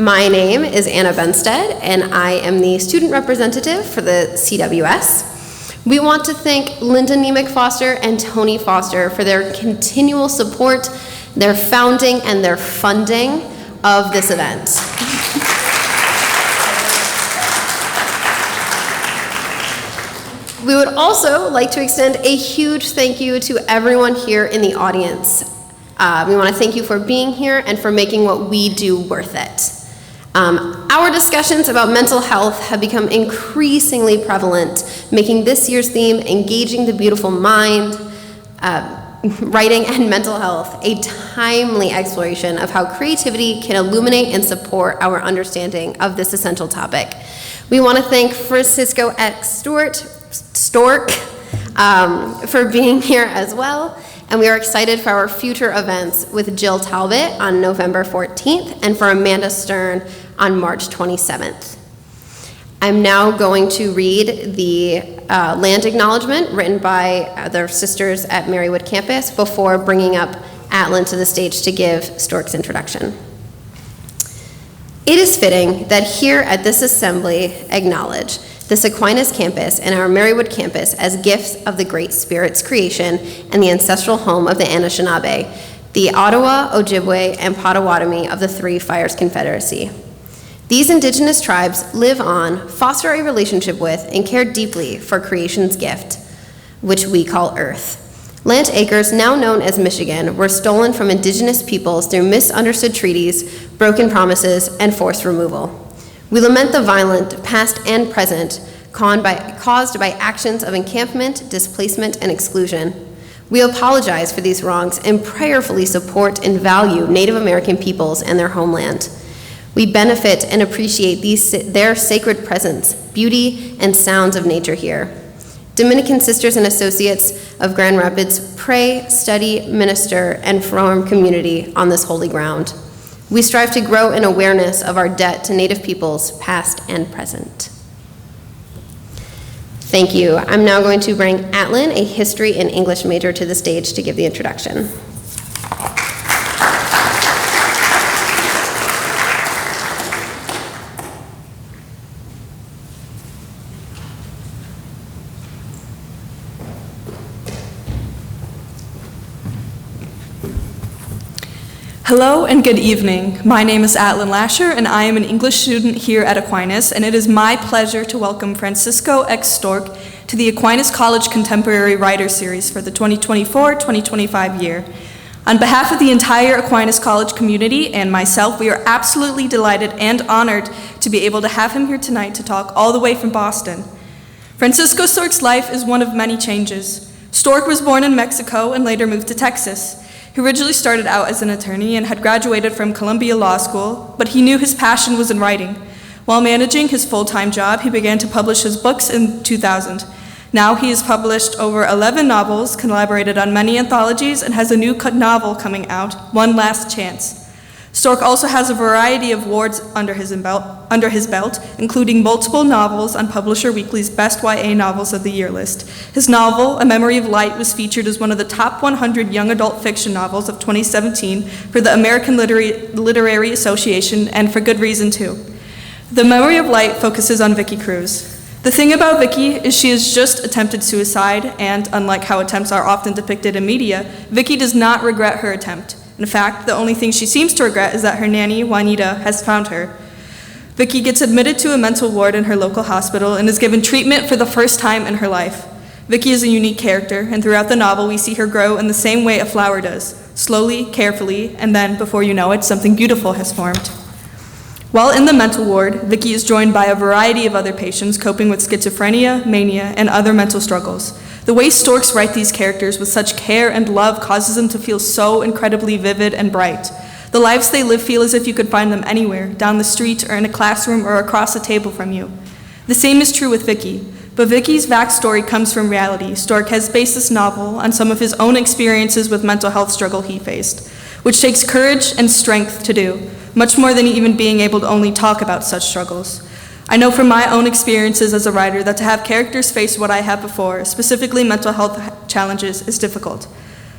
My name is Anna Benstead, and I am the student representative for the CWS. We want to thank Linda Nemec Foster and Tony Foster for their continual support, their founding, and their funding of this event. We would also like to extend a huge thank you to everyone here in the audience. We want to thank you for being here and for making what we do worth it. Our discussions about mental health have become increasingly prevalent, making this year's theme, Engaging the Beautiful Mind, Writing and Mental Health, a timely exploration of how creativity can illuminate and support our understanding of this essential topic. We want to thank Francisco X. Stork for being here as well, and we are excited for our future events with Jill Talbot on November 14th and for Amanda Stern on March 27th. I'm now going to read the land acknowledgement written by their sisters at Marywood campus before bringing up Atlin to the stage to give Stork's introduction. It is fitting that here at this assembly acknowledge this Aquinas campus and our Marywood campus as gifts of the Great Spirit's creation and the ancestral home of the Anishinaabe, the Ottawa, Ojibwe, and Potawatomi of the Three Fires Confederacy. These indigenous tribes live on, foster a relationship with, and care deeply for creation's gift, which we call Earth. Land acres, now known as Michigan, were stolen from indigenous peoples through misunderstood treaties, broken promises, and forced removal. We lament the violent, past and present, caused by actions of encampment, displacement, and exclusion. We apologize for these wrongs and prayerfully support and value Native American peoples and their homeland. We benefit and appreciate their sacred presence, beauty, and sounds of nature here. Dominican Sisters and Associates of Grand Rapids pray, study, minister, and form community on this holy ground. We strive to grow in awareness of our debt to Native peoples, past and present. Thank you. I'm now going to bring Atlin, a history and English major, to the stage to give the introduction. Hello and good evening. My name is Atlin Lasher and I am an English student here at Aquinas, and it is my pleasure to welcome Francisco X. Stork to the Aquinas College Contemporary Writer Series for the 2024-2025 year. On behalf of the entire Aquinas College community and myself, we are absolutely delighted and honored to be able to have him here tonight to talk all the way from Boston. Francisco Stork's life is one of many changes. Stork was born in Mexico and later moved to Texas. He originally started out as an attorney and had graduated from Columbia Law School, but he knew his passion was in writing. While managing his full-time job, he began to publish his books in 2000. Now he has published over 11 novels, collaborated on many anthologies, and has a new novel coming out, One Last Chance. Stork also has a variety of awards under his belt, including multiple novels on Publisher Weekly's Best YA Novels of the Year list. His novel, A Memory of Light, was featured as one of the top 100 young adult fiction novels of 2017 for the American Literary Association, and for good reason too. The Memory of Light focuses on Vicky Cruz. The thing about Vicky is she has just attempted suicide, and unlike how attempts are often depicted in media, Vicky does not regret her attempt. In fact, the only thing she seems to regret is that her nanny, Juanita, has found her. Vicky gets admitted to a mental ward in her local hospital and is given treatment for the first time in her life. Vicky is a unique character, and throughout the novel we see her grow in the same way a flower does, slowly, carefully, and then, before you know it, something beautiful has formed. While in the mental ward, Vicky is joined by a variety of other patients coping with schizophrenia, mania, and other mental struggles. The way Storks write these characters with such care and love causes them to feel so incredibly vivid and bright. The lives they live feel as if you could find them anywhere, down the street or in a classroom or across a table from you. The same is true with Vicky, but Vicky's backstory comes from reality. Stork has based this novel on some of his own experiences with mental health struggle he faced, which takes courage and strength to do, much more than even being able to only talk about such struggles. I know from my own experiences as a writer that to have characters face what I have before, specifically mental health challenges, is difficult.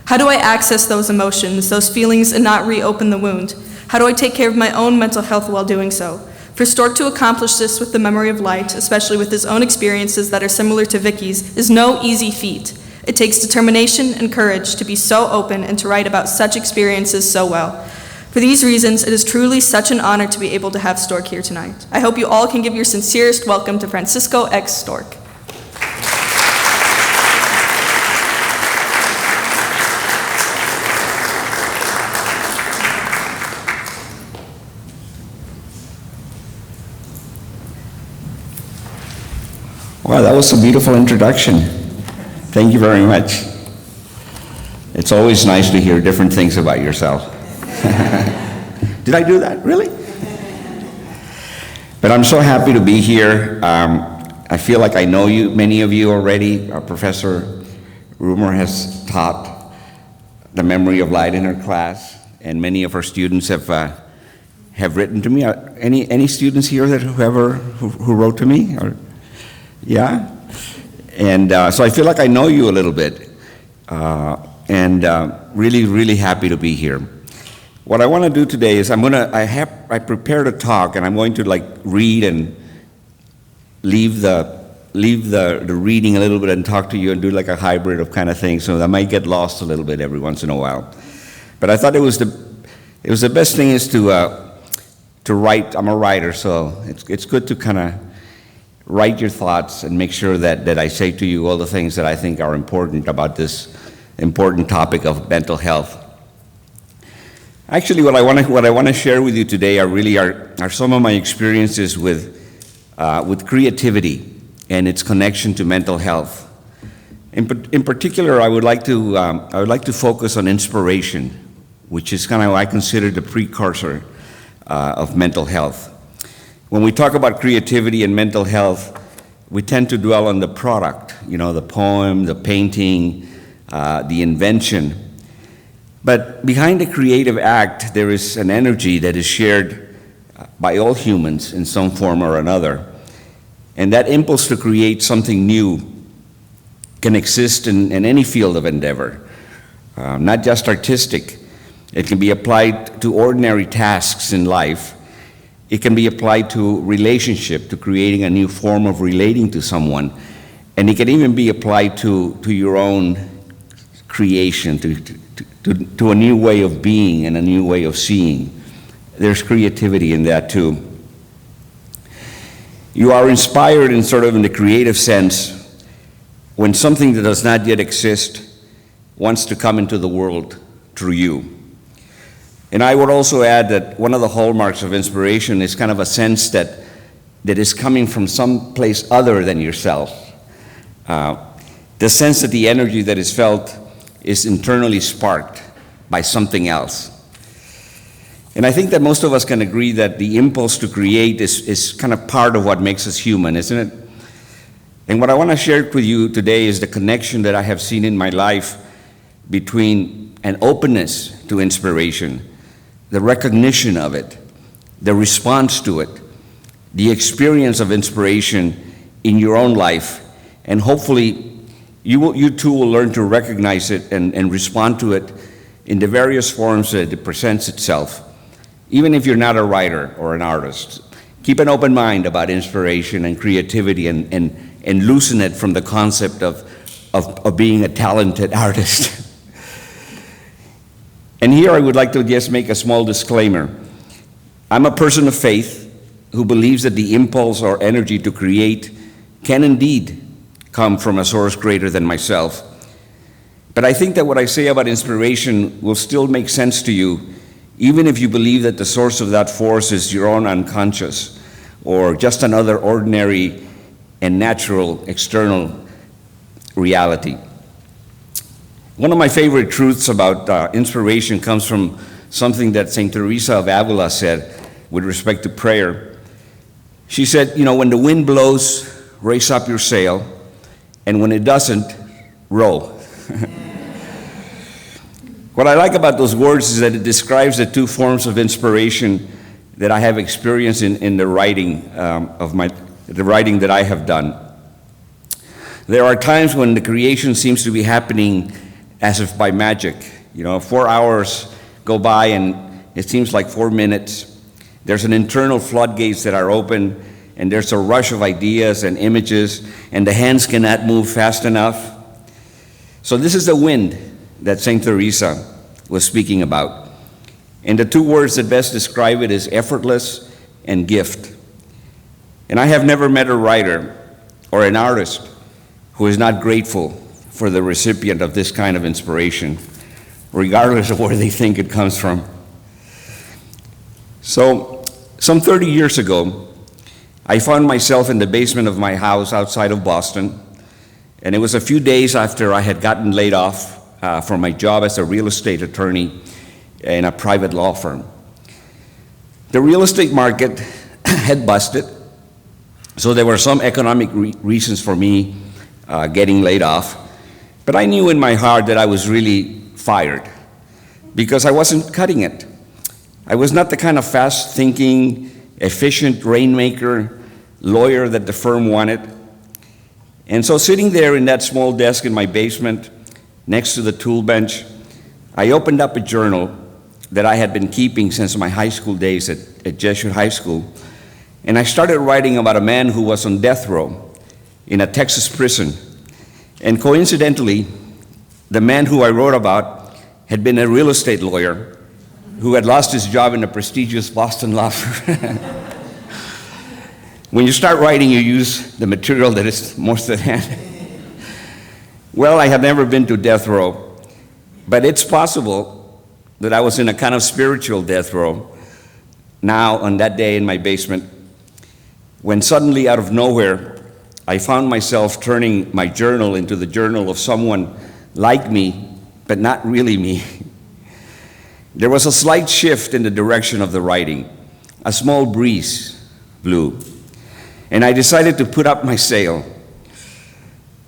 How do I access those emotions, those feelings, and not reopen the wound? How do I take care of my own mental health while doing so? For Stork to accomplish this with the memory of light, especially with his own experiences that are similar to Vicky's, is no easy feat. It takes determination and courage to be so open and to write about such experiences so well. For these reasons, it is truly such an honor to be able to have Stork here tonight. I hope you all can give your sincerest welcome to Francisco X. Stork. Wow, that was a beautiful introduction. Thank you very much. It's always nice to hear different things about yourself. Did I do that? Really? But I'm so happy to be here. I feel like I know you, many of you already. Professor Rumer has taught the memory of light in her class, and many of our students have written to me. Any students here who wrote to me? Yeah? And so I feel like I know you a little bit, and really, really happy to be here. What I want to do today is I prepared a talk, and I'm going to read and leave the reading a little bit and talk to you and do like a hybrid of kind of thing, so I might get lost a little bit every once in a while. But I thought it was the best thing is to write. I'm a writer, so it's good to kind of write your thoughts and make sure that I say to you all the things that I think are important about this important topic of mental health. Actually, what I want to share with you today are some of my experiences with creativity and its connection to mental health. In particular, I would like to focus on inspiration, which is kind of I consider the precursor of mental health. When we talk about creativity and mental health, we tend to dwell on the product, the poem, the painting, the invention. But behind the creative act, there is an energy that is shared by all humans in some form or another. And that impulse to create something new can exist in any field of endeavor, not just artistic. It can be applied to ordinary tasks in life. It can be applied to relationship, to creating a new form of relating to someone. And it can even be applied to your own creation, to a new way of being and a new way of seeing. There's creativity in that too. You are inspired in the creative sense when something that does not yet exist wants to come into the world through you. And I would also add that one of the hallmarks of inspiration is kind of a sense that is coming from some place other than yourself. The sense that the energy that is felt is internally sparked by something else. And I think that most of us can agree that the impulse to create is kind of part of what makes us human, isn't it? And what I want to share with you today is the connection that I have seen in my life between an openness to inspiration, the recognition of it, the response to it, the experience of inspiration in your own life, and hopefully you too will learn to recognize it and respond to it in the various forms that it presents itself. Even if you're not a writer or an artist, keep an open mind about inspiration and creativity and loosen it from the concept of being a talented artist. And here I would like to just make a small disclaimer. I'm a person of faith who believes that the impulse or energy to create can indeed come from a source greater than myself. But I think that what I say about inspiration will still make sense to you, even if you believe that the source of that force is your own unconscious or just another ordinary and natural external reality. One of my favorite truths about inspiration comes from something that St. Teresa of Avila said with respect to prayer. She said, when the wind blows, raise up your sail, and when it doesn't, row. What I like about those words is that it describes the two forms of inspiration that I have experienced in the writing the writing that I have done. There are times when the creation seems to be happening as if by magic. 4 hours go by and it seems like 4 minutes. There's an internal floodgates that are open, and there's a rush of ideas and images, and the hands cannot move fast enough. So this is the wind that St. Teresa was speaking about. And the two words that best describe it is effortless and gift. And I have never met a writer or an artist who is not grateful for the recipient of this kind of inspiration, regardless of where they think it comes from. So, some 30 years ago, I found myself in the basement of my house outside of Boston, and it was a few days after I had gotten laid off from my job as a real estate attorney in a private law firm. The real estate market had busted, so there were some economic reasons for me getting laid off, but I knew in my heart that I was really fired because I wasn't cutting it. I was not the kind of fast-thinking, efficient rainmaker lawyer that the firm wanted. And so sitting there in that small desk in my basement next to the tool bench, I opened up a journal that I had been keeping since my high school days at Jesuit High School, and I started writing about a man who was on death row in a Texas prison. And coincidentally, the man who I wrote about had been a real estate lawyer who had lost his job in a prestigious Boston law firm. When you start writing, you use the material that is most at hand. Well, I had never been to death row, but it's possible that I was in a kind of spiritual death row now on that day in my basement, when suddenly out of nowhere, I found myself turning my journal into the journal of someone like me, but not really me. There was a slight shift in the direction of the writing. A small breeze blew, and I decided to put up my sail.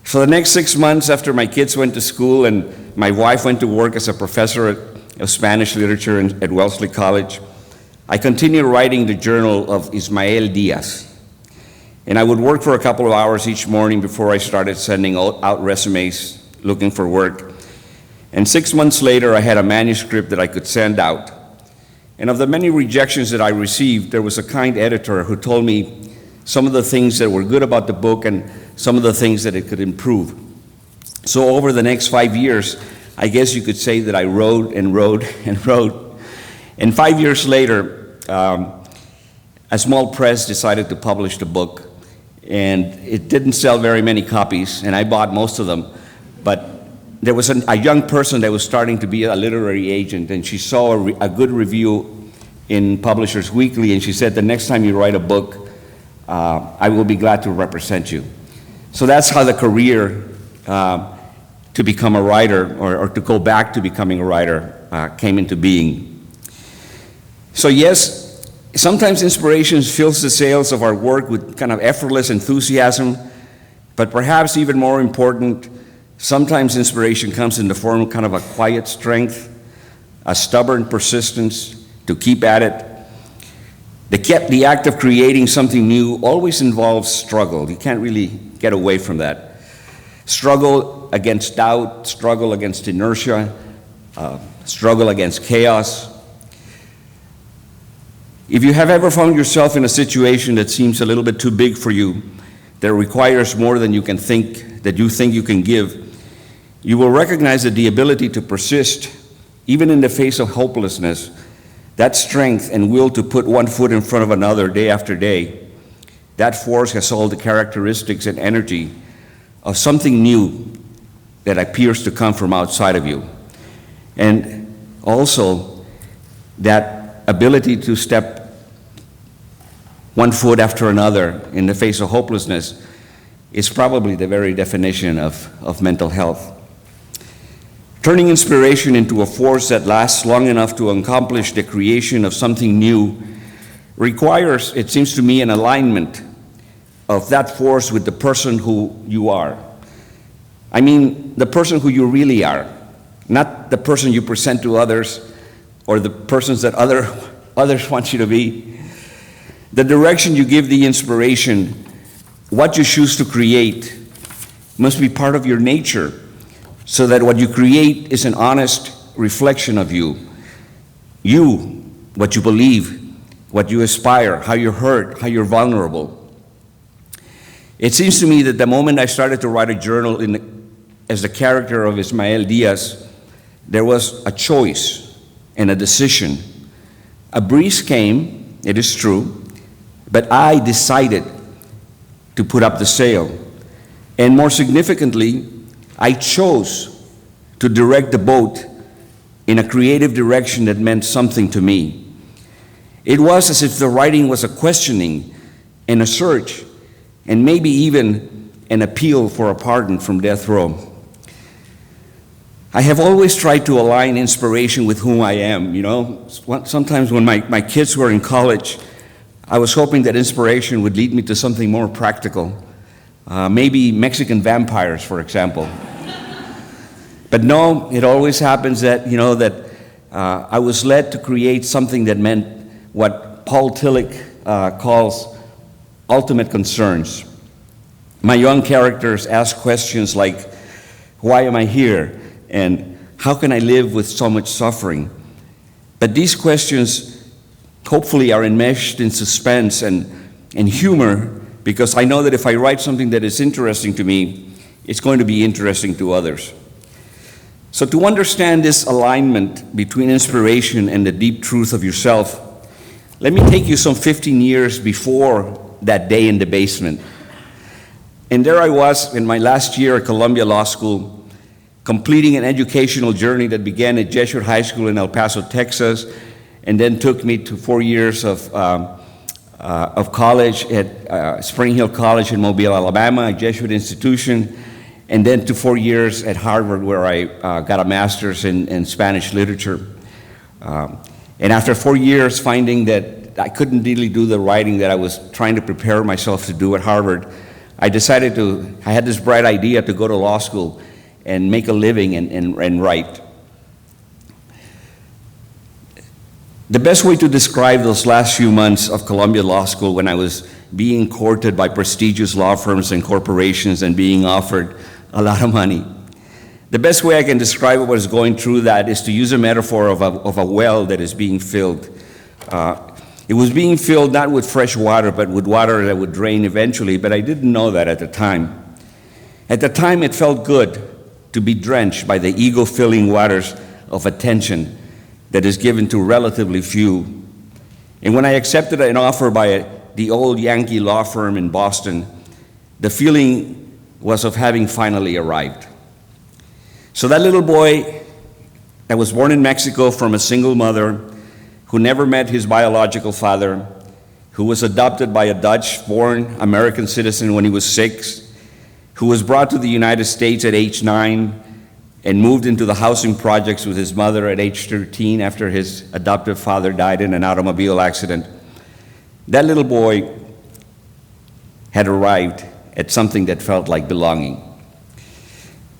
For the next 6 months after my kids went to school and my wife went to work as a professor of Spanish literature at Wellesley College, I continued writing the journal of Ismael Diaz. And I would work for a couple of hours each morning before I started sending out resumes looking for work. And 6 months later, I had a manuscript that I could send out. And of the many rejections that I received, there was a kind editor who told me some of the things that were good about the book and some of the things that it could improve. So over the next 5 years, I guess you could say that I wrote and wrote and wrote. And 5 years later, a small press decided to publish the book. And it didn't sell very many copies, and I bought most of them. But there was a young person that was starting to be a literary agent, and she saw a good review in Publishers Weekly, and she said, the next time you write a book, I will be glad to represent you. So that's how the career to become a writer, or to go back to becoming a writer, came into being. So yes, sometimes inspiration fills the sails of our work with kind of effortless enthusiasm, but perhaps even more important, sometimes inspiration comes in the form of kind of a quiet strength, a stubborn persistence to keep at it. The act of creating something new always involves struggle. You can't really get away from that. Struggle against doubt, struggle against inertia, struggle against chaos. If you have ever found yourself in a situation that seems a little bit too big for you, that requires more than you think you can give, you will recognize that the ability to persist, even in the face of hopelessness, that strength and will to put one foot in front of another day after day, that force has all the characteristics and energy of something new that appears to come from outside of you. And also, that ability to step one foot after another in the face of hopelessness is probably the very definition of mental health. Turning inspiration into a force that lasts long enough to accomplish the creation of something new requires, it seems to me, an alignment of that force with the person who you are. I mean, the person who you really are, not the person you present to others or the persons that others want you to be. The direction you give the inspiration, what you choose to create, must be part of your nature, so that what you create is an honest reflection of you. You, what you believe, what you aspire, how you're hurt, how you're vulnerable. It seems to me that the moment I started to write a journal as the character of Ismael Diaz, there was a choice and a decision. A breeze came, it is true, but I decided to put up the sail. And more significantly, I chose to direct the boat in a creative direction that meant something to me. It was as if the writing was a questioning and a search, and maybe even an appeal for a pardon from death row. I have always tried to align inspiration with who I am, you know. Sometimes when my kids were in college, I was hoping that inspiration would lead me to something more practical. Maybe Mexican vampires, for example. But no, it always happens that, I was led to create something that meant what Paul Tillich calls ultimate concerns. My young characters ask questions like, why am I here? And how can I live with so much suffering? But these questions hopefully are enmeshed in suspense and humor, because I know that if I write something that is interesting to me, it's going to be interesting to others. So to understand this alignment between inspiration and the deep truth of yourself, let me take you some 15 years before that day in the basement. And there I was in my last year at Columbia Law School, completing an educational journey that began at Jesuit High School in El Paso, Texas, and then took me to 4 years of college at Spring Hill College in Mobile, Alabama, a Jesuit institution, and then to 4 years at Harvard, where I got a master's in Spanish literature. And after 4 years, finding that I couldn't really do the writing that I was trying to prepare myself to do at Harvard, I had this bright idea to go to law school and make a living and write. The best way to describe those last few months of Columbia Law School, when I was being courted by prestigious law firms and corporations and being offered a lot of money, the best way I can describe what was going through that is to use a metaphor of a well that is being filled. It was being filled not with fresh water, but with water that would drain eventually, but I didn't know that at the time. At the time, it felt good to be drenched by the ego-filling waters of attention that is given to relatively few. And when I accepted an offer by the old Yankee law firm in Boston, the feeling was of having finally arrived. So that little boy that was born in Mexico from a single mother, who never met his biological father, who was adopted by a Dutch-born American citizen when he was 6, who was brought to the United States at age 9 and moved into the housing projects with his mother at age 13 after his adoptive father died in an automobile accident. That little boy had arrived at something that felt like belonging.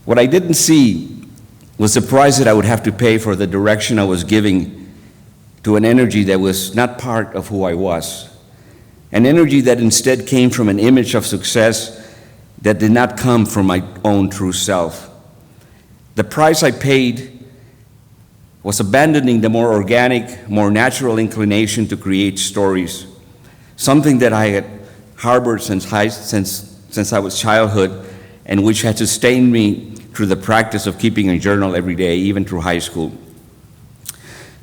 What I didn't see was the price that I would have to pay for the direction I was giving to an energy that was not part of who I was, an energy that instead came from an image of success that did not come from my own true self. The price I paid was abandoning the more organic, more natural inclination to create stories, something that I had harbored since I was childhood, and which had sustained me through the practice of keeping a journal every day, even through high school.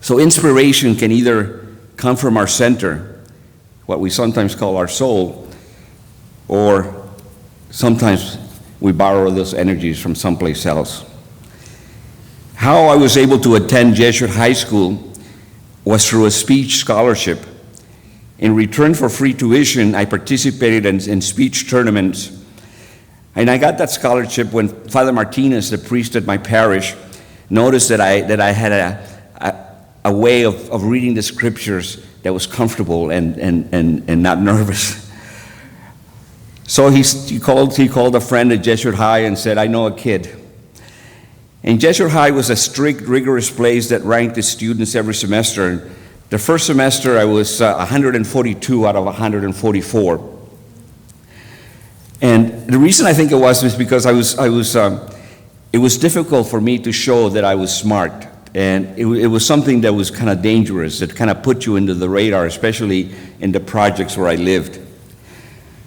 So inspiration can either come from our center, what we sometimes call our soul, or sometimes we borrow those energies from someplace else. How I was able to attend Jesuit High School was through a speech scholarship. In return for free tuition, I participated in speech tournaments, and I got that scholarship when Father Martinez, the priest at my parish, noticed that I had a way of reading the scriptures that was comfortable and not nervous. So he called a friend at Jesuit High and said, I know a kid. And Jesuit High was a strict, rigorous place that ranked its students every semester. The first semester I was 142 out of 144. And the reason I think it was because I was it was difficult for me to show that I was smart. And it was something that was kind of dangerous, that kind of put you into the radar, especially in the projects where I lived.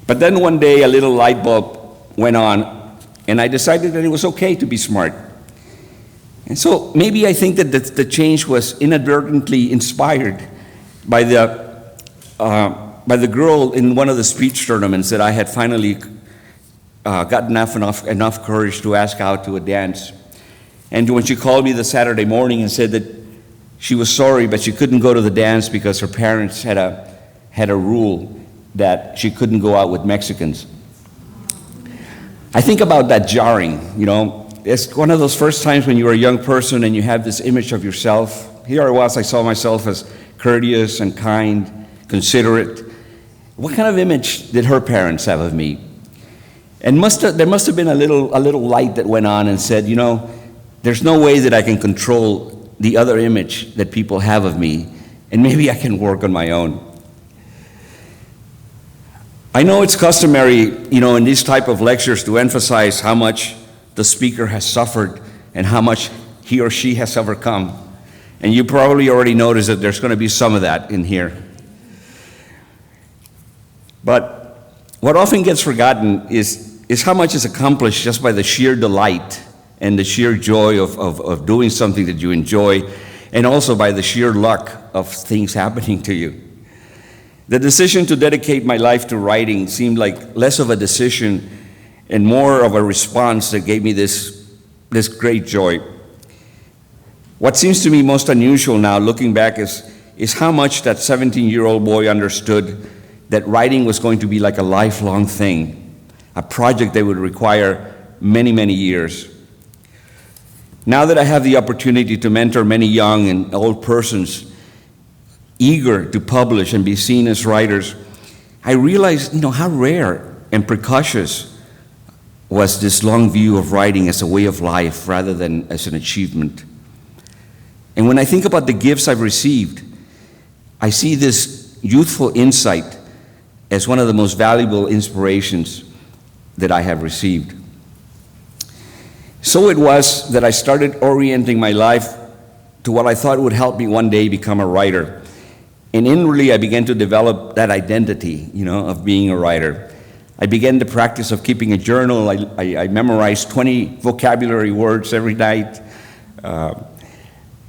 But then one day a little light bulb went on, and I decided that it was okay to be smart. And so maybe I think that the change was inadvertently inspired by the girl in one of the speech tournaments that I had finally gotten enough courage to ask out to a dance. And when she called me the Saturday morning and said that she was sorry, but she couldn't go to the dance because her parents had a rule that she couldn't go out with Mexicans. I think about that jarring, you know. It's one of those first times when you're a young person and you have this image of yourself. Here I was, I saw myself as courteous and kind, considerate. What kind of image did her parents have of me? And there must have been a little light that went on and said, you know, there's no way that I can control the other image that people have of me, and maybe I can work on my own. I know it's customary, you know, in these type of lectures to emphasize how much the speaker has suffered and how much he or she has overcome. And you probably already noticed that there's going to be some of that in here. But what often gets forgotten is how much is accomplished just by the sheer delight and the sheer joy of doing something that you enjoy, and also by the sheer luck of things happening to you. The decision to dedicate my life to writing seemed like less of a decision and more of a response that gave me this great joy. What seems to me most unusual now, looking back, is how much that 17-year-old boy understood that writing was going to be like a lifelong thing, a project that would require many, many years. Now that I have the opportunity to mentor many young and old persons eager to publish and be seen as writers, I realize, you know, how rare and precocious was this long view of writing as a way of life rather than as an achievement. And when I think about the gifts I've received, I see this youthful insight as one of the most valuable inspirations that I have received. So it was that I started orienting my life to what I thought would help me one day become a writer. And inwardly, I began to develop that identity, you know, of being a writer. I began the practice of keeping a journal. I memorized 20 vocabulary words every night.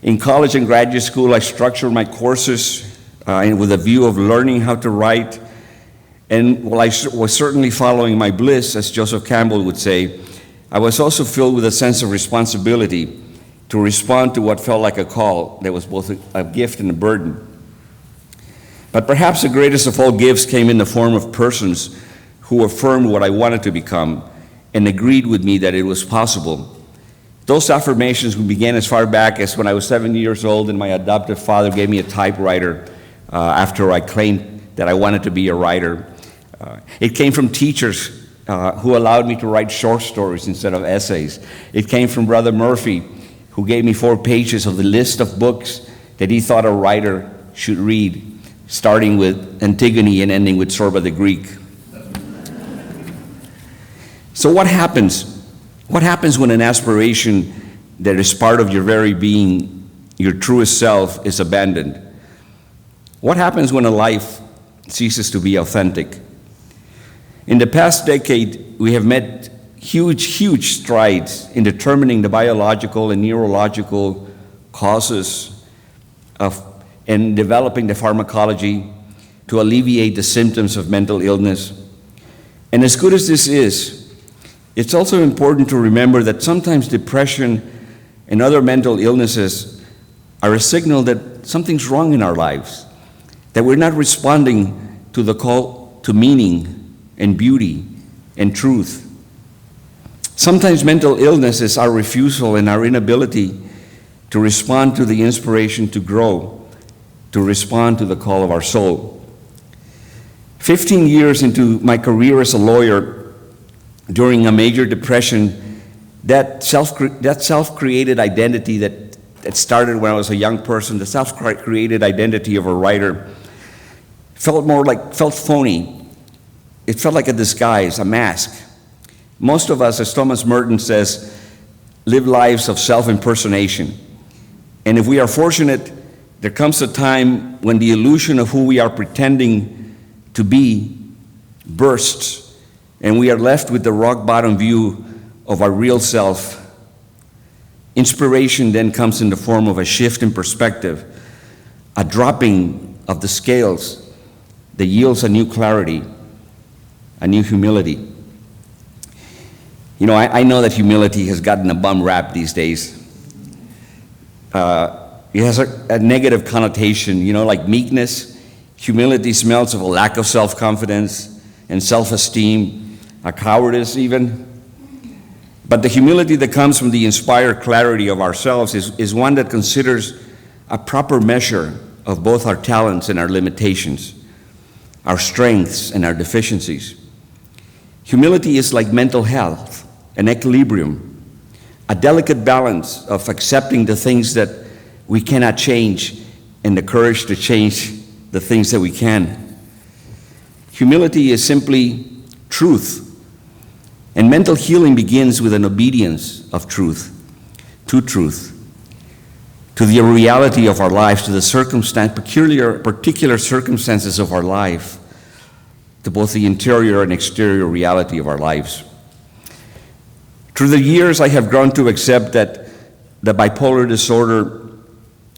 In college and graduate school, I structured my courses with a view of learning how to write. And while I was certainly following my bliss, as Joseph Campbell would say, I was also filled with a sense of responsibility to respond to what felt like a call that was both a gift and a burden. But perhaps the greatest of all gifts came in the form of persons who affirmed what I wanted to become and agreed with me that it was possible. Those affirmations began as far back as when I was 7 years old and my adoptive father gave me a typewriter after I claimed that I wanted to be a writer. It came from teachers who allowed me to write short stories instead of essays. It came from Brother Murphy, who gave me 4 pages of the list of books that he thought a writer should read, starting with Antigone and ending with Sorba the Greek. So what happens? What happens when an aspiration that is part of your very being, your truest self, is abandoned? What happens when a life ceases to be authentic? In the past decade, we have made huge strides in determining the biological and neurological causes and developing the pharmacology to alleviate the symptoms of mental illness. And as good as this is, it's also important to remember that sometimes depression and other mental illnesses are a signal that something's wrong in our lives, that we're not responding to the call to meaning and beauty and truth. Sometimes mental illness is our refusal and our inability to respond to the inspiration to grow, to respond to the call of our soul. 15 years into my career as a lawyer, during a major depression, that self-created identity that started when I was a young person, the self-created identity of a writer, felt phony. It felt like a disguise, a mask. Most of us, as Thomas Merton says, live lives of self-impersonation. And if we are fortunate, there comes a time when the illusion of who we are pretending to be bursts, and we are left with the rock-bottom view of our real self. Inspiration then comes in the form of a shift in perspective, a dropping of the scales that yields a new clarity, a new humility. You know, I know that humility has gotten a bum rap these days. It has a negative connotation, you know, like meekness. Humility smells of a lack of self-confidence and self-esteem, a cowardice even. But the humility that comes from the inspired clarity of ourselves is one that considers a proper measure of both our talents and our limitations, our strengths and our deficiencies. Humility is like mental health, an equilibrium, a delicate balance of accepting the things that we cannot change and the courage to change the things that we can. Humility is simply truth. And mental healing begins with an obedience of truth, to the reality of our lives, to the particular circumstances of our life, to both the interior and exterior reality of our lives. Through the years, I have grown to accept that the bipolar disorder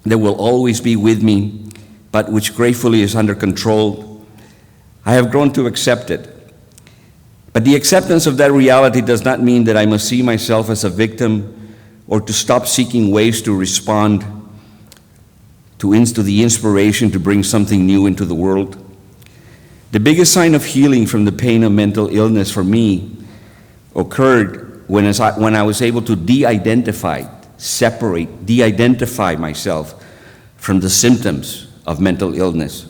that will always be with me, but which gratefully is under control, I have grown to accept it. But the acceptance of that reality does not mean that I must see myself as a victim or to stop seeking ways to respond to the inspiration to bring something new into the world. The biggest sign of healing from the pain of mental illness for me occurred when I was able to de-identify myself from the symptoms of mental illness.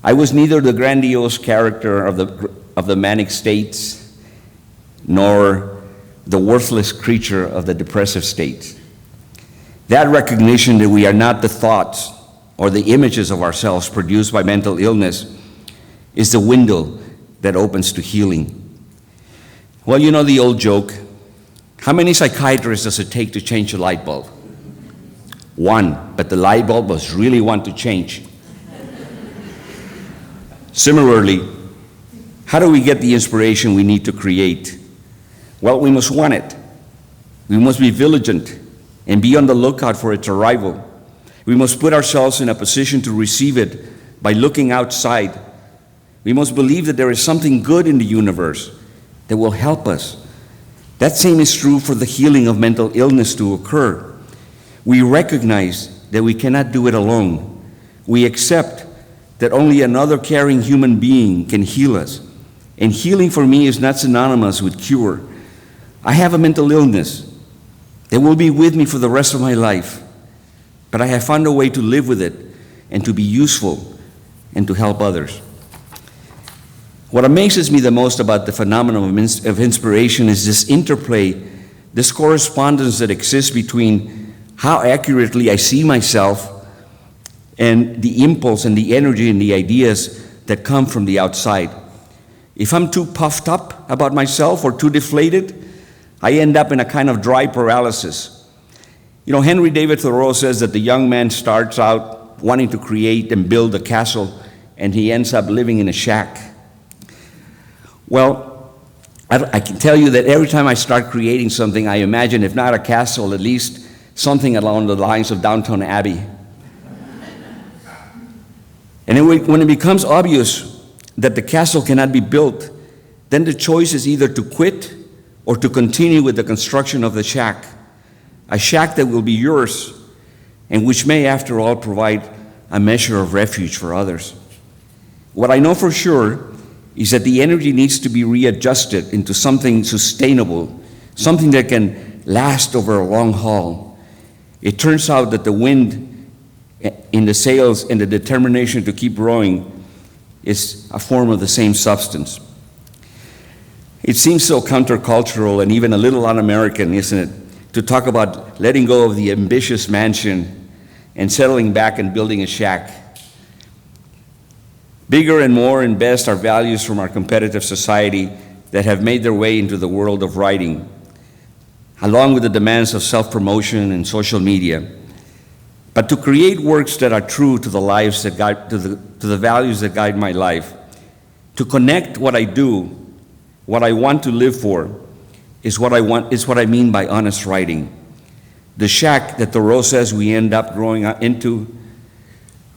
I was neither the grandiose character of the manic states, nor the worthless creature of the depressive states. That recognition that we are not the thoughts or the images of ourselves produced by mental illness is the window that opens to healing. Well, you know the old joke, how many psychiatrists does it take to change a light bulb? One, but the light bulb was really one to change. Similarly, how do we get the inspiration we need to create? Well, we must want it. We must be vigilant and be on the lookout for its arrival. We must put ourselves in a position to receive it by looking outside. We must believe that there is something good in the universe that will help us. That same is true for the healing of mental illness to occur. We recognize that we cannot do it alone. We accept that only another caring human being can heal us. And healing for me is not synonymous with cure. I have a mental illness that will be with me for the rest of my life, but I have found a way to live with it and to be useful and to help others. What amazes me the most about the phenomenon of inspiration is this interplay, this correspondence that exists between how accurately I see myself and the impulse and the energy and the ideas that come from the outside. If I'm too puffed up about myself or too deflated, I end up in a kind of dry paralysis. You know, Henry David Thoreau says that the young man starts out wanting to create and build a castle, and he ends up living in a shack. Well, I can tell you that every time I start creating something, I imagine, if not a castle, at least something along the lines of Downton Abbey. And when it becomes obvious that the castle cannot be built, then the choice is either to quit or to continue with the construction of the shack, a shack that will be yours and which may, after all, provide a measure of refuge for others. What I know for sure is that the energy needs to be readjusted into something sustainable, something that can last over a long haul. It turns out that the wind in the sails and the determination to keep rowing is a form of the same substance. It seems so countercultural and even a little un-American, isn't it, to talk about letting go of the ambitious mansion and settling back and building a shack. Bigger and more and best are values from our competitive society that have made their way into the world of writing. along with the demands of self-promotion and social media, but to create works that are true to the lives that guide, to the values that guide my life, to connect what I do, what I want to live for, is what I mean by honest writing. The shack that Thoreau says we end up growing into,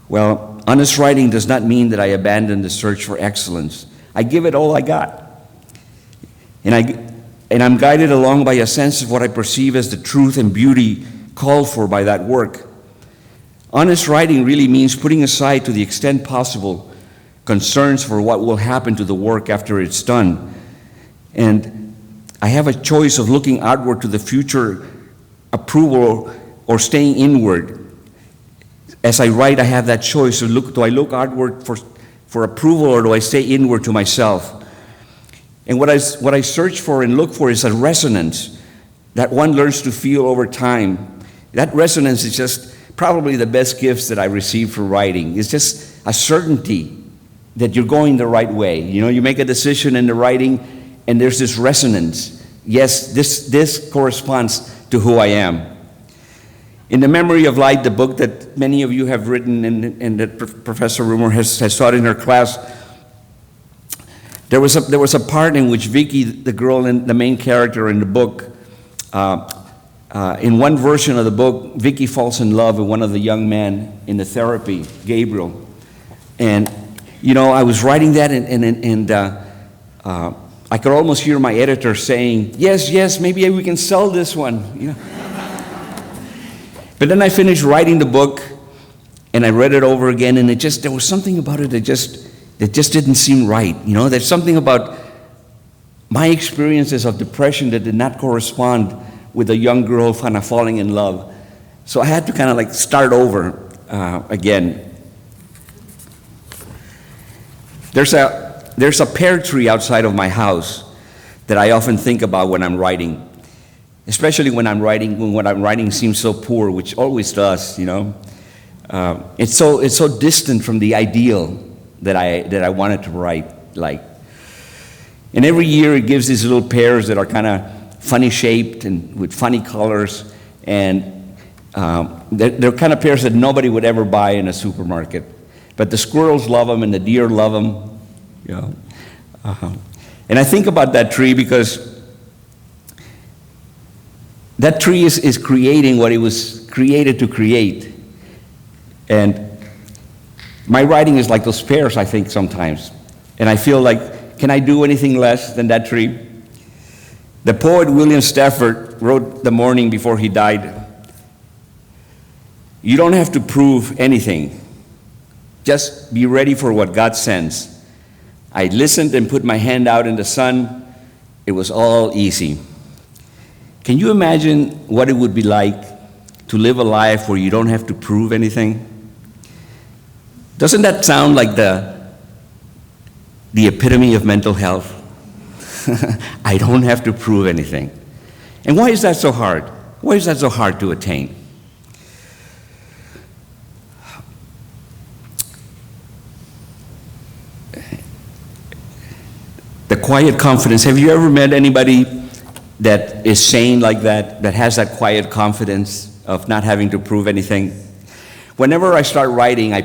well, honest writing does not mean that I abandon the search for excellence. I give it all I got. And I'm guided along by a sense of what I perceive as the truth and beauty called for by that work. Honest writing really means putting aside, to the extent possible, concerns for what will happen to the work after it's done. And I have a choice of looking outward to the future approval or staying inward. As I write, I have that choice. So do I look outward for approval, or do I stay inward to myself? And what I search for and look for is a resonance that one learns to feel over time. That resonance is just probably the best gifts that I received for writing. It's just a certainty that you're going the right way. You know, you make a decision in the writing, and there's this resonance. Yes, this corresponds to who I am. In The Memory of Light, the book that many of you have written and that Professor Rumor has taught in her class, there was a part in which Vicky, the girl, the main character in the book, in one version of the book, Vicky falls in love with one of the young men in the therapy, Gabriel. And, you know, I was writing that, and I could almost hear my editor saying, yes, maybe we can sell this one. You know? But then I finished writing the book, and I read it over again, and there was something about it that just didn't seem right. You know, there's something about my experiences of depression that did not correspond with a young girl kind of falling in love. So I had to kind of like start over again. There's a pear tree outside of my house that I often think about when I'm writing, especially when what I'm writing seems so poor, which always does, you know. It's so distant from the ideal that I wanted to write like. And every year it gives these little pears that are kind of funny shaped and with funny colors, and they're kind of pears that nobody would ever buy in a supermarket. But the squirrels love them and the deer love them, you know. And I think about that tree because that tree is creating what it was created to create. And my writing is like those pears, I think, sometimes. And I feel like, can I do anything less than that tree? The poet William Stafford wrote the morning before he died, "You don't have to prove anything. Just be ready for what God sends. I listened and put my hand out in the sun. It was all easy." Can you imagine what it would be like to live a life where you don't have to prove anything? Doesn't that sound like the epitome of mental health? I don't have to prove anything. And why is that so hard? Why is that so hard to attain? The quiet confidence. Have you ever met anybody that is sane like that has that quiet confidence of not having to prove anything? Whenever I start writing, I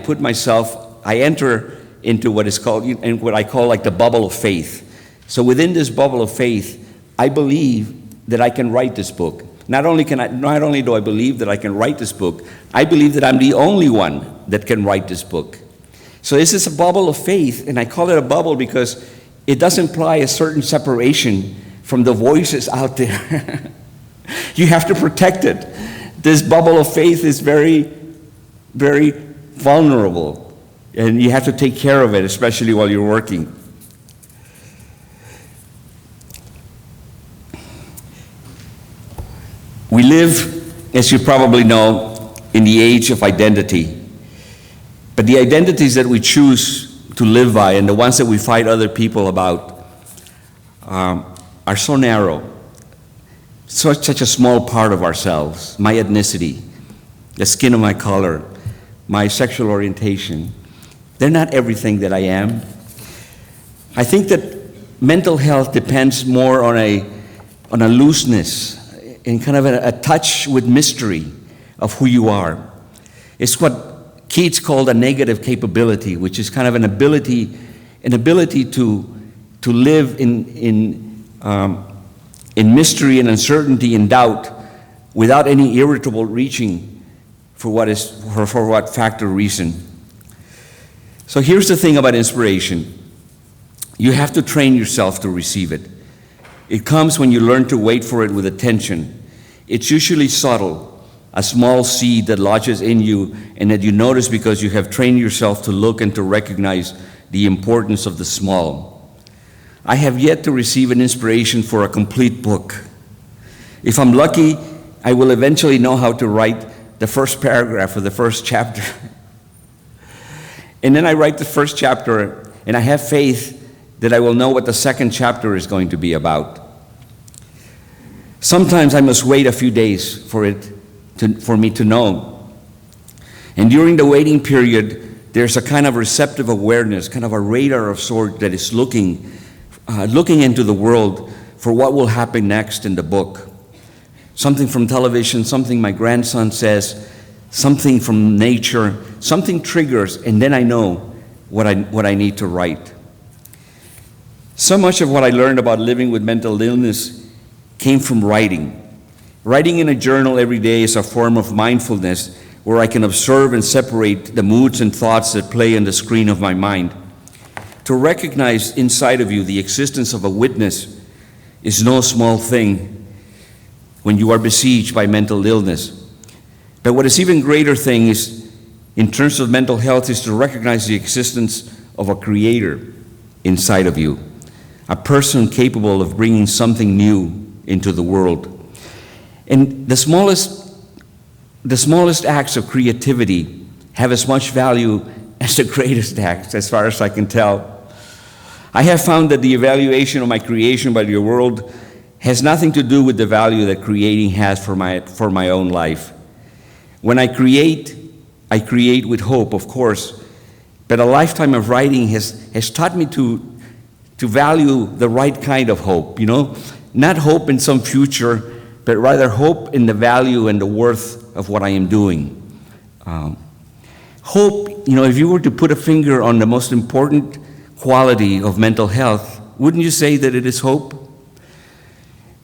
enter into what is called, and what I call like the bubble of faith. So within this bubble of faith, I believe that I can write this book. Not only do I believe that I can write this book, I believe that I'm the only one that can write this book. So this is a bubble of faith, and I call it a bubble because it does imply a certain separation from the voices out there. You have to protect it. This bubble of faith is very, very vulnerable, and you have to take care of it, especially while you're working. We live, as you probably know, in the age of identity. But the identities that we choose to live by and the ones that we fight other people about are so narrow, such a small part of ourselves. My ethnicity, the skin of my color, my sexual orientation, they're not everything that I am. I think that mental health depends more on a looseness and kind of a touch with mystery of who you are. It's what Keats called a negative capability, which is kind of an ability to live in mystery and uncertainty and doubt without any irritable reaching for what fact or reason. So here's the thing about inspiration. You have to train yourself to receive it. It comes when you learn to wait for it with attention. It's usually subtle, a small seed that lodges in you and that you notice because you have trained yourself to look and to recognize the importance of the small. I have yet to receive an inspiration for a complete book. If I'm lucky, I will eventually know how to write the first paragraph or the first chapter. And then I write the first chapter, and I have faith that I will know what the second chapter is going to be about. Sometimes I must wait a few days for me to know. And during the waiting period, there's a kind of receptive awareness, kind of a radar of sorts that is looking into the world for what will happen next in the book. Something from television, something my grandson says, something from nature, something triggers, and then I know what I need to write. So much of what I learned about living with mental illness came from writing. Writing in a journal every day is a form of mindfulness where I can observe and separate the moods and thoughts that play on the screen of my mind. To recognize inside of you the existence of a witness is no small thing when you are besieged by mental illness. But what is even greater thing is, in terms of mental health, is to recognize the existence of a creator inside of you, a person capable of bringing something new into the world. And the smallest acts of creativity have as much value as the greatest acts, as far as I can tell. I have found that the evaluation of my creation by the world has nothing to do with the value that creating has for my own life. When I create with hope, of course, but a lifetime of writing has taught me to value the right kind of hope, not hope in some future, but rather hope in the value and the worth of what I am doing. Hope, if you were to put a finger on the most important quality of mental health, wouldn't you say that it is hope?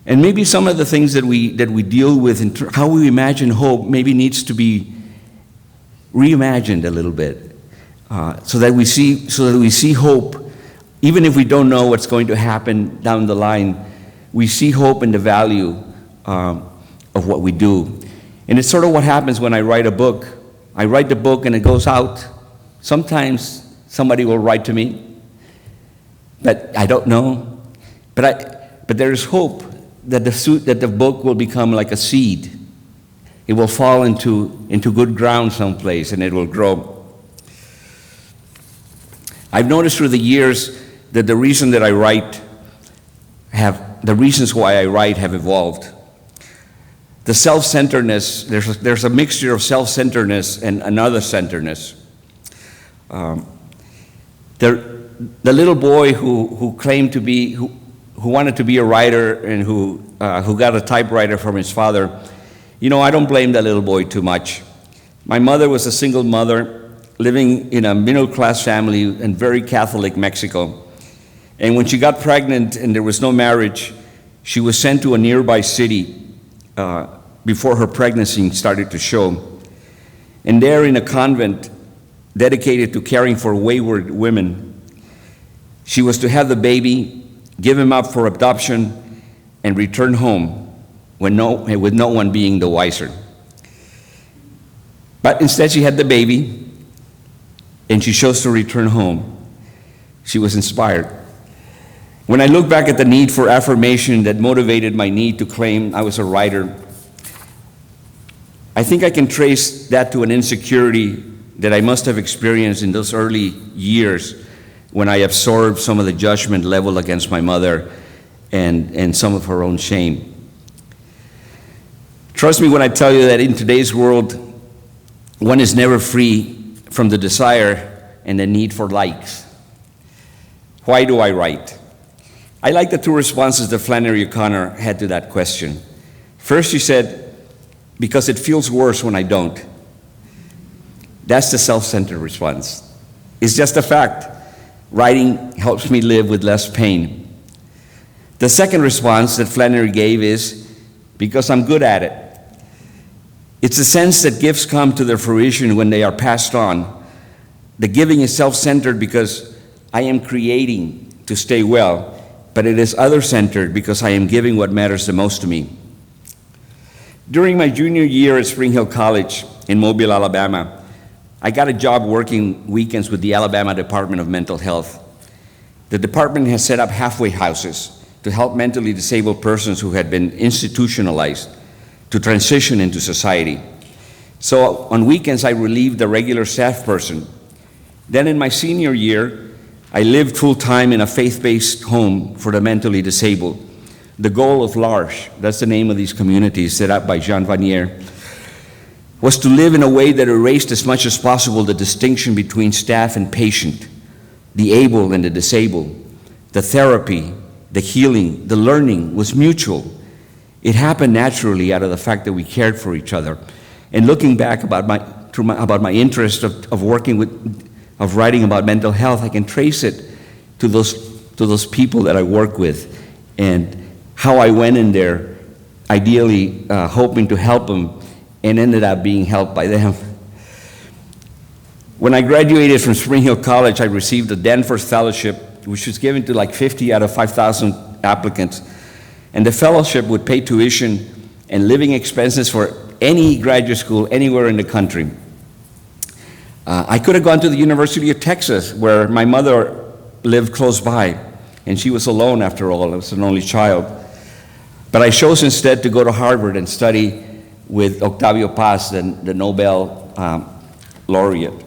And maybe some of the things that we deal with, how we imagine hope, maybe needs to be reimagined a little bit, so that we see hope, even if we don't know what's going to happen down the line. We see hope in the value of what we do. And it's sort of what happens when I write a book. I write the book and it goes out. Sometimes somebody will write to me, but I don't know. But there is hope that the book will become like a seed. It will fall into good ground someplace and it will grow. I've noticed through the years that the reasons why I write have evolved. The self-centeredness, there's a mixture of self-centeredness and another centeredness. The little boy who claimed to be, who wanted to be a writer and who got a typewriter from his father, I don't blame that little boy too much. My mother was a single mother living in a middle-class family in very Catholic Mexico. And when she got pregnant and there was no marriage, she was sent to a nearby city before her pregnancy started to show. And there in a convent dedicated to caring for wayward women, she was to have the baby, give him up for adoption, and return home with no one being the wiser. But instead she had the baby, and she chose to return home. She was inspired. When I look back at the need for affirmation that motivated my need to claim I was a writer, I think I can trace that to an insecurity that I must have experienced in those early years when I absorbed some of the judgment leveled against my mother and some of her own shame. Trust me when I tell you that in today's world, one is never free from the desire and the need for likes. Why do I write? I like the two responses that Flannery O'Connor had to that question. First, she said, because it feels worse when I don't. That's the self-centered response. It's just a fact. Writing helps me live with less pain. The second response that Flannery gave is, because I'm good at it. It's the sense that gifts come to their fruition when they are passed on. The giving is self-centered because I am creating to stay well, but it is other-centered because I am giving what matters the most to me. During my junior year at Spring Hill College in Mobile, Alabama, I got a job working weekends with the Alabama Department of Mental Health. The department has set up halfway houses to help mentally disabled persons who had been institutionalized to transition into society. So on weekends, I relieved the regular staff person. Then in my senior year, I lived full-time in a faith-based home for the mentally disabled. The goal of l'Arche, that's the name of these communities set up by Jean Vanier, was to live in a way that erased as much as possible the distinction between staff and patient, the able and the disabled. The therapy, the healing, the learning was mutual. It happened naturally out of the fact that we cared for each other. And looking back about my interest of working with, of writing about mental health, I can trace it to those people that I work with and how I went in there, ideally hoping to help them, and ended up being helped by them. When I graduated from Spring Hill College, I received a Danforth Fellowship, which was given to like 50 out of 5,000 applicants. And the fellowship would pay tuition and living expenses for any graduate school anywhere in the country. I could have gone to the University of Texas, where my mother lived close by, and she was alone after all. I was an only child. But I chose instead to go to Harvard and study with Octavio Paz, the Nobel laureate.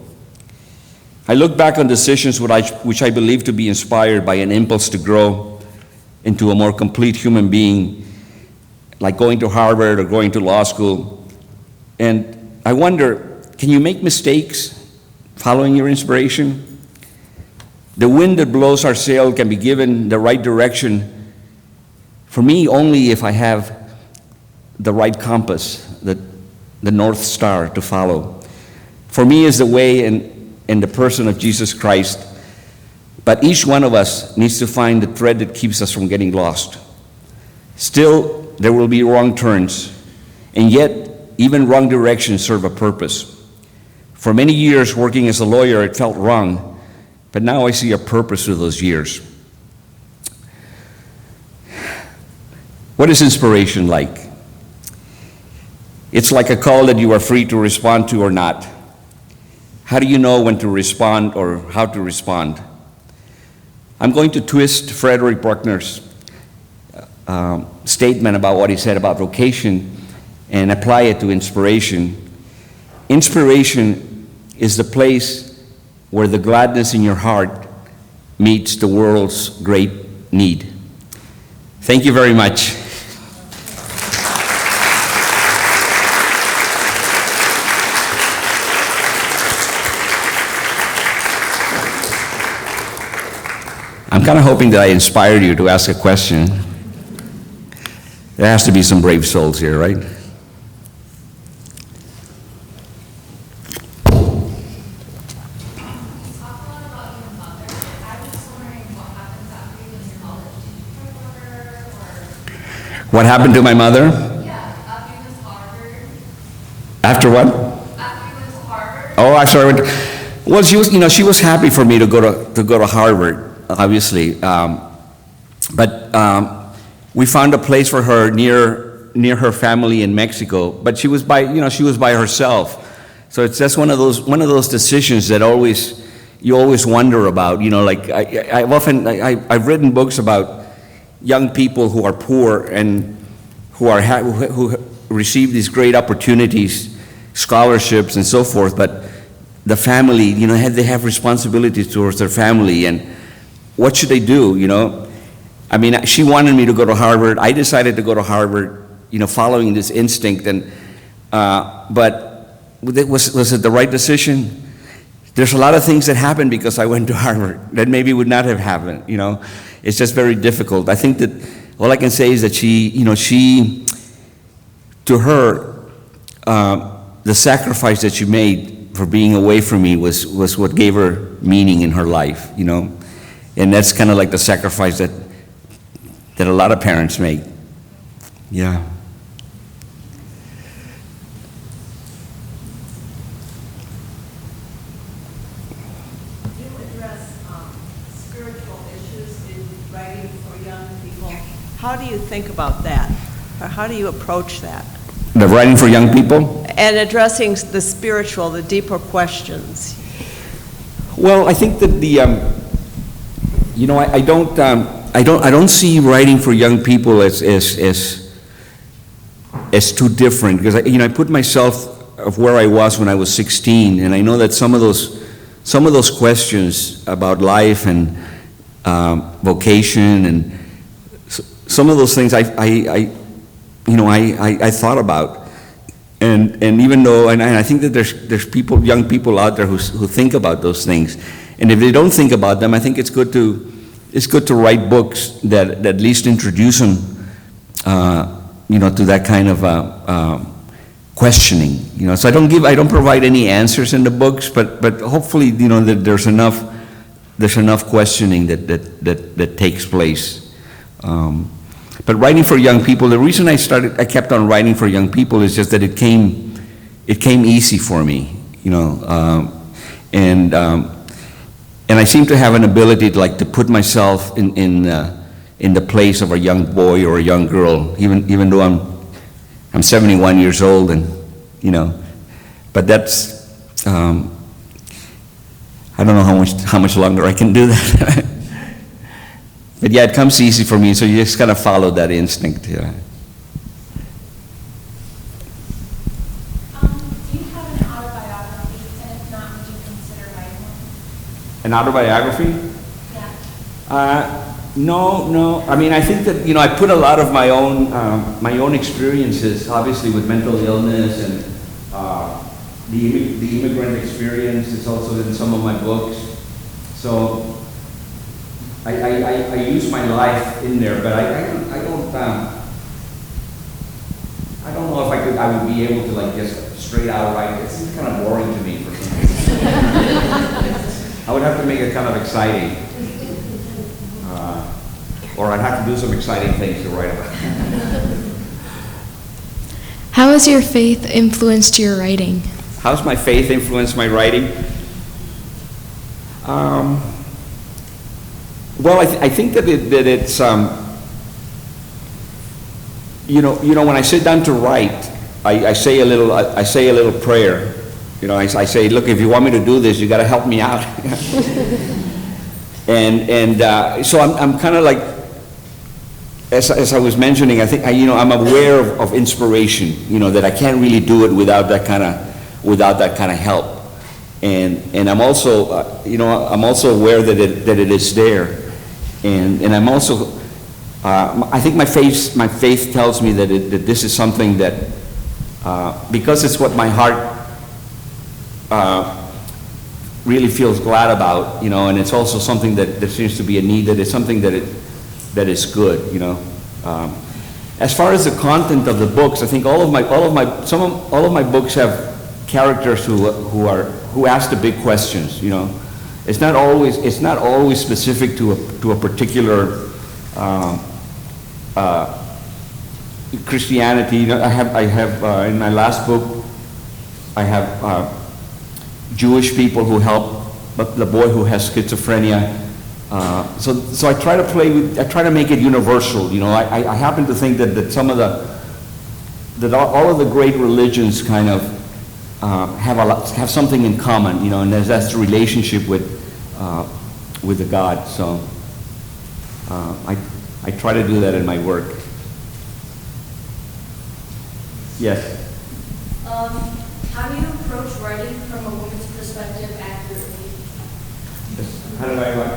I look back on decisions which I believe to be inspired by an impulse to grow into a more complete human being, like going to Harvard or going to law school. And I wonder, can you make mistakes following your inspiration? The wind that blows our sail can be given the right direction, for me, only if I have the right compass, the North Star to follow. For me is the way and the person of Jesus Christ, but each one of us needs to find the thread that keeps us from getting lost. Still, there will be wrong turns, and yet even wrong directions serve a purpose. For many years working as a lawyer, it felt wrong, but now I see a purpose to those years. What is inspiration like? It's like a call that you are free to respond to or not. How do you know when to respond or how to respond? I'm going to twist Frederick Bruckner's statement about what he said about vocation and apply it to inspiration. Inspiration is the place where the gladness in your heart meets the world's great need. Thank you very much. I'm kind of hoping that I inspired you to ask a question. There has to be some brave souls here, right? What happened to my mother? Yeah, after you went to Harvard. After what? After you went to Harvard. Oh, after I went. Well, she was happy for me to go to Harvard, obviously, but we found a place for her near her family in Mexico. But she was by herself, so it's just one of those decisions that you always wonder about. Like I've written books about young people who are poor and who receive these great opportunities, scholarships and so forth, but the family, they have responsibilities towards their family, and what should they do, I mean, she wanted me to go to Harvard. I decided to go to Harvard, following this instinct, and but was it the right decision? There's a lot of things that happened because I went to Harvard that maybe would not have happened, It's just very difficult. I think that all I can say is that she to her, the sacrifice that she made for being away from me was what gave her meaning in her life, you know? And that's kind of like the sacrifice that a lot of parents make. Yeah. You address spiritual issues in writing for young people. How do you think about that? Or how do you approach that? The writing for young people? And addressing the spiritual, the deeper questions. Well, I think that you know, I don't see writing for young people as too different, because I put myself of where I was when I was 16, and I know that some of those questions about life and vocation and some of those things I thought about, and even though, and I think that there's young people out there who think about those things, and if they don't think about them, I think it's good to write books that at least introduce them, to that kind of questioning, So I don't provide any answers in the books, but hopefully, that there's enough questioning that takes place. But writing for young people, the reason I kept on writing for young people is just that it came easy for me, and I seem to have an ability to put myself in the place of a young boy or a young girl, even though I'm 71 years old, and but that's I don't know how much longer I can do that. But yeah, it comes easy for me, so you just kind of follow that instinct. Yeah. Do you have an autobiography? And if not, would you consider writing one? An autobiography? Yeah. No. I mean, I think that I put a lot of my own experiences, obviously with mental illness and the immigrant experience. It's also in some of my books. So I use my life in there, but I don't know if I would be able to just straight out write. It's kind of boring to me for some reason. I would have to make it kind of exciting. Or I'd have to do some exciting things to write about. How has your faith influenced your writing? How's my faith influenced my writing? Well, I think that it's when I sit down to write, I say a little prayer. I say, look, if you want me to do this, you got to help me out. So I'm kind of like, as I was mentioning, I think I'm aware of inspiration. That I can't really do it without that kind of help. And I'm also aware that it is there. And I'm also, I think my faith tells me that this is something that, because it's what my heart really feels glad about, and it's also something that there seems to be a need, that it's something that is good, As far as the content of the books, I think all of my books have characters who ask the big questions, It's not always specific to a particular Christianity. I have in my last book, I have Jewish people who help the boy who has schizophrenia. So I try to make it universal. I happen to think that all of the great religions kind of have something in common, and that's the relationship with the God. So I try to do that in my work. Yes. How do you approach writing from a woman's perspective accurately? How do I what?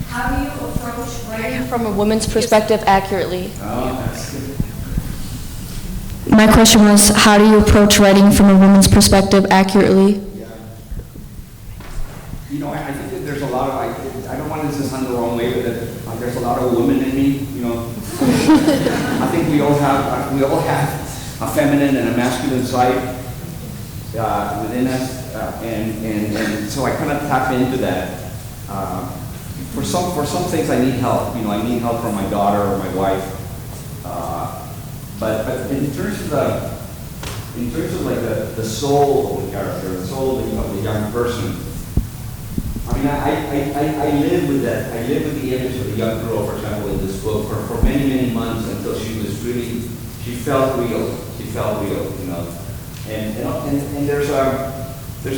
How do you approach writing from a woman's perspective accurately? Oh, that's good. My question was, how do you approach writing from a woman's perspective accurately? I think that there's a lot of, I don't want this to sound the wrong way, but there's a lot of women in me, I think we all have a feminine and a masculine side within us, and so I kind of tap into that. For some things I need help. I need help from my daughter or my wife. But in terms of like the soul of the character, the soul of the young person, I mean, I live with that. I live with the image of the young girl, for example, in this book for many, many months until she felt real. She felt real, And there's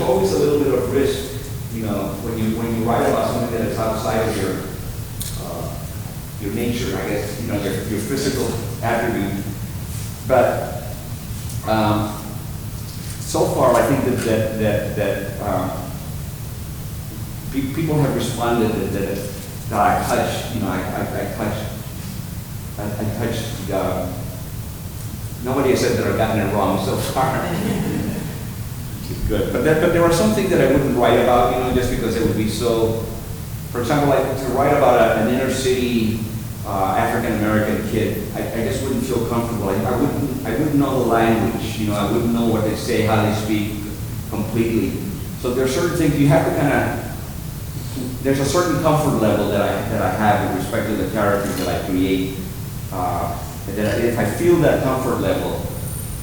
always a little bit of risk, when you write about something that is outside of your nature, I guess, your physical attribute. But so far, I think that people have responded that I touched, I touched. Nobody has said that I've gotten it wrong so far. Good, but there are some things that I wouldn't write about, just because it would be so. For example, like to write about an inner city African American kid, I just wouldn't feel comfortable. I wouldn't know the language, I wouldn't know what they say, how they speak completely. So there are certain things you have to there's a certain comfort level that I have with respect to the characters that I create. That if I feel that comfort level,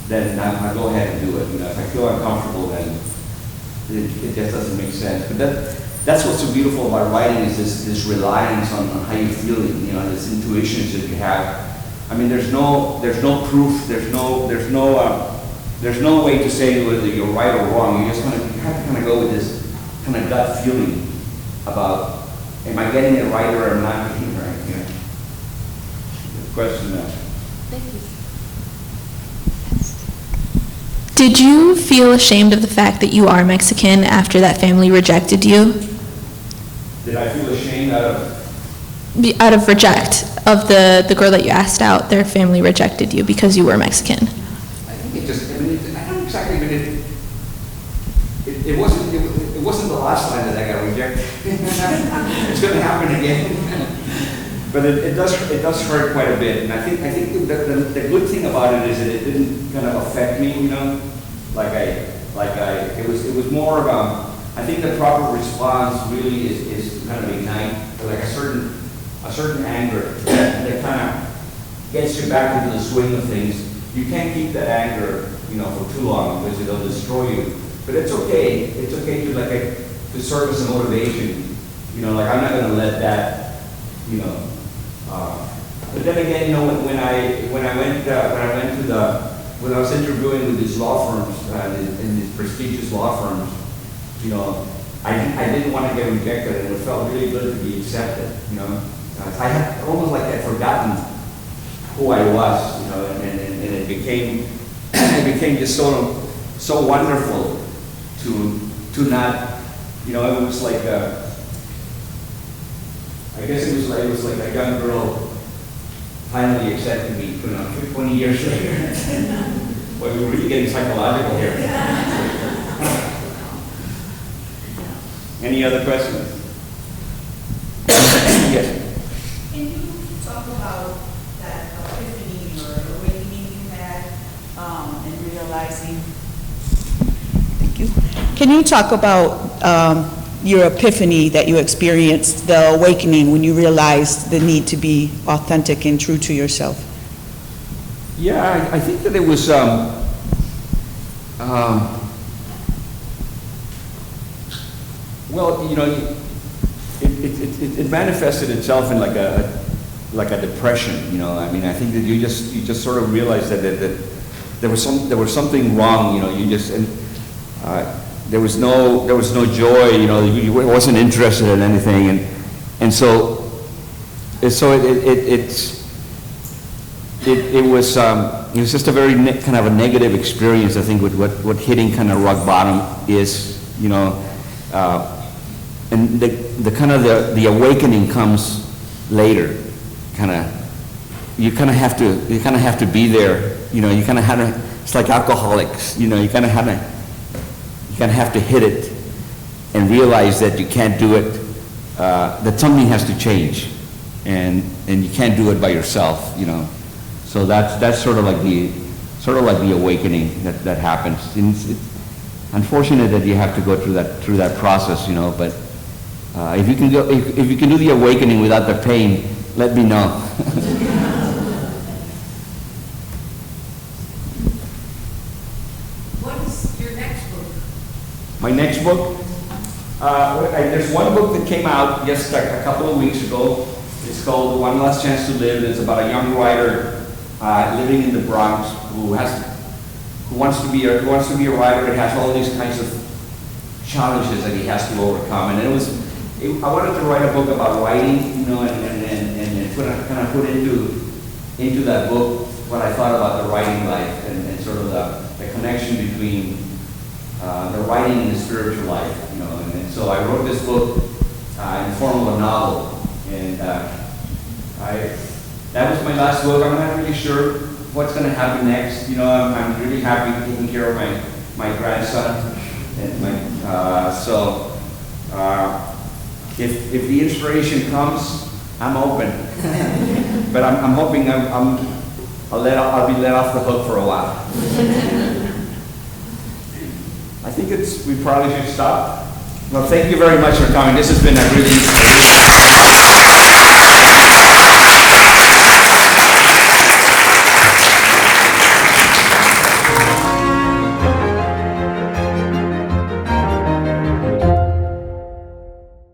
then I go ahead and do it. If I feel uncomfortable, then it just doesn't make sense. But that's what's so beautiful about writing is this reliance on how you're feeling, this intuitions that you have. I mean, there's no proof, there's no way to say whether you're right or wrong. You have to kind of go with this kind of gut feeling about, am I getting it right or am I not getting it right? Good question now. Thank you. Did you feel ashamed of the fact that you are Mexican after that family rejected you? Did I feel ashamed out of the girl that you asked out, their family rejected you because you were Mexican? I think I don't exactly, it wasn't the last time that I got rejected. It's going to happen again. But it does hurt quite a bit, and I think the good thing about it is that it didn't kind of affect me, it was more about, I think the proper response really is to kind of ignite like a certain anger that kind of gets you back into the swing of things. You can't keep that anger, for too long because it'll destroy you. But it's okay. It's okay to serve as a motivation. I'm not going to let that, But then again, when I was interviewing with these law firms, in these prestigious law firms, I didn't want to get rejected, and it felt really good to be accepted. I had almost like I'd forgotten who I was, and it became just so wonderful to not, it was like I guess it was like a young girl finally accepted me, 20 years later. Well, we're really getting psychological here. Any other questions? Yes. Can you talk about that epiphany or awakening you had and realizing? Thank you. Can you talk about your epiphany that you experienced, the awakening when you realized the need to be authentic and true to yourself? Yeah, I think that it was well, it manifested itself in like a depression. I mean, I think that you just sort of realized that there was something wrong. There was no joy. You wasn't interested in anything, and so it was just a very kind of a negative experience. I think with what hitting kind of rock bottom is, and the kind of the awakening comes later. You kind of have to be there. You kind of have to. It's like alcoholics. You kind of have to hit it and realize that you can't do it. That something has to change, and you can't do it by yourself. So that's sort of like sort of like the awakening that happens. And it's unfortunate that you have to go through that process, you know, but if you can do the awakening without the pain, let me know. What is your next book? My next book? There's one book that came out just a couple of weeks ago. It's called One Last Chance to Live. It's about a young writer living in the Bronx who wants to be a writer and has all these kinds of challenges that he has to overcome. And I wanted to write a book about writing, you know, and kind of put into that book what I thought about the writing life and sort of the connection between the writing and the spiritual life, you know. And so I wrote this book in the form of a novel, and that was my last book. I'm not really sure what's going to happen next. You know, I'm really happy taking care of my grandson, and if the inspiration comes, I'm open. But I'm hoping I'll be let off the hook for a while. I think we probably should stop. Well, thank you very much for coming. This has been a really